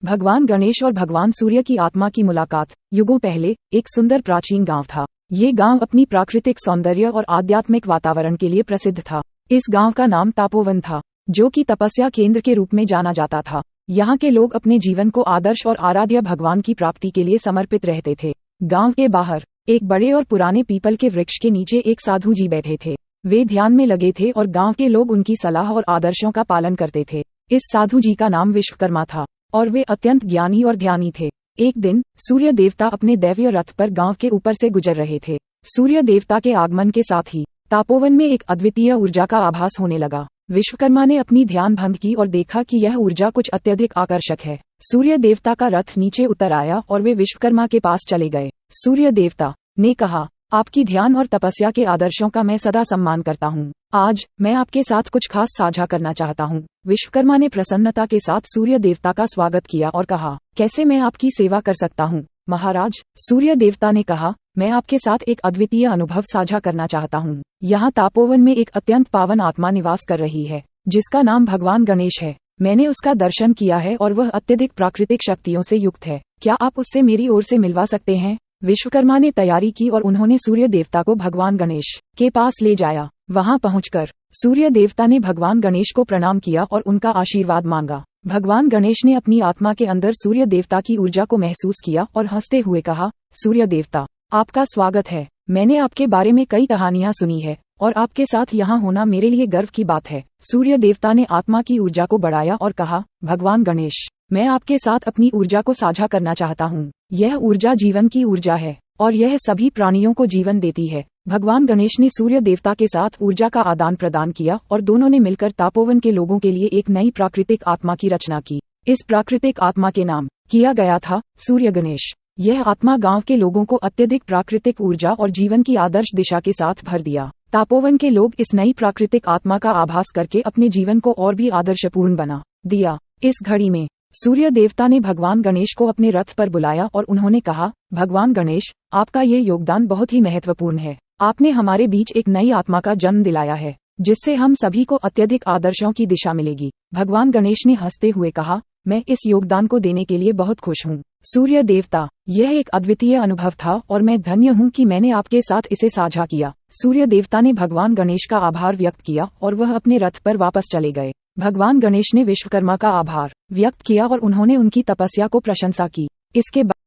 भगवान गणेश और भगवान सूर्य की आत्मा की मुलाकात। युगों पहले एक सुंदर प्राचीन गांव था। ये गांव अपनी प्राकृतिक सौंदर्य और आध्यात्मिक वातावरण के लिए प्रसिद्ध था। इस गांव का नाम तापोवन था, जो कि तपस्या केंद्र के रूप में जाना जाता था। यहाँ के लोग अपने जीवन को आदर्श और आराध्य भगवान की प्राप्ति के लिए समर्पित रहते थे। गांव के बाहर एक बड़े और पुराने पीपल के वृक्ष के नीचे एक साधु जी बैठे थे। वे ध्यान में लगे थे और गांव के लोग उनकी सलाह और आदर्शों का पालन करते थे। इस साधु जी का नाम विश्वकर्मा था और वे अत्यंत ज्ञानी और ध्यानी थे। एक दिन सूर्य देवता अपने दैवीय रथ पर गांव के ऊपर से गुजर रहे थे। सूर्य देवता के आगमन के साथ ही तापोवन में एक अद्वितीय ऊर्जा का आभास होने लगा। विश्वकर्मा ने अपनी ध्यान भंग की और देखा कि यह ऊर्जा कुछ अत्यधिक आकर्षक है। सूर्य देवता का रथ नीचे उतर आया और वे विश्वकर्मा के पास चले गए। सूर्य देवता ने कहा, आपकी ध्यान और तपस्या के आदर्शों का मैं सदा सम्मान करता हूँ। आज मैं आपके साथ कुछ खास साझा करना चाहता हूँ। विश्वकर्मा ने प्रसन्नता के साथ सूर्य देवता का स्वागत किया और कहा, कैसे मैं आपकी सेवा कर सकता हूँ महाराज? सूर्य देवता ने कहा, मैं आपके साथ एक अद्वितीय अनुभव साझा करना चाहता हूँ। यहाँ तापोवन में एक अत्यंत पावन आत्मा निवास कर रही है, जिसका नाम भगवान गणेश है। मैंने उसका दर्शन किया है और वह अत्यधिक प्राकृतिक शक्तियों से युक्त है। क्या आप उससे मेरी ओर से मिलवा सकते हैं? विश्वकर्मा ने तैयारी की और उन्होंने सूर्य देवता को भगवान गणेश के पास ले जाया। वहां पहुंचकर सूर्य देवता ने भगवान गणेश को प्रणाम किया और उनका आशीर्वाद मांगा। भगवान गणेश ने अपनी आत्मा के अंदर सूर्य देवता की ऊर्जा को महसूस किया और हंसते हुए कहा, सूर्य देवता, आपका स्वागत है। मैंने आपके बारे में कई कहानियां सुनी है और आपके साथ यहाँ होना मेरे लिए गर्व की बात है। सूर्य देवता ने आत्मा की ऊर्जा को बढ़ाया और कहा, भगवान गणेश, मैं आपके साथ अपनी ऊर्जा को साझा करना चाहता हूँ। यह ऊर्जा जीवन की ऊर्जा है और यह सभी प्राणियों को जीवन देती है। भगवान गणेश ने सूर्य देवता के साथ ऊर्जा का आदान प्रदान किया और दोनों ने मिलकर तापोवन के लोगों के लिए एक नई प्राकृतिक आत्मा की रचना की। इस प्राकृतिक आत्मा के नाम किया गया था सूर्य गणेश। यह आत्मा गांव के लोगों को अत्यधिक प्राकृतिक ऊर्जा और जीवन की आदर्श दिशा के साथ भर दिया। तापोवन के लोग इस नई प्राकृतिक आत्मा का आभास करके अपने जीवन को और भी आदर्शपूर्ण बना दिया। इस घड़ी में सूर्य देवता ने भगवान गणेश को अपने रथ पर बुलाया और उन्होंने कहा, भगवान गणेश, आपका ये योगदान बहुत ही महत्वपूर्ण है। आपने हमारे बीच एक नई आत्मा का जन्म दिलाया है, जिससे हम सभी को अत्यधिक आदर्शों की दिशा मिलेगी। भगवान गणेश ने हंसते हुए कहा, मैं इस योगदान को देने के लिए बहुत खुश हूँ सूर्य देवता। यह एक अद्वितीय अनुभव था और मैं धन्य हूँ कि मैंने आपके साथ इसे साझा किया। सूर्य देवता ने भगवान गणेश का आभार व्यक्त किया और वह अपने रथ पर वापस चले गए। भगवान गणेश ने विश्वकर्मा का आभार व्यक्त किया और उन्होंने उनकी तपस्या को प्रशंसा की। इसके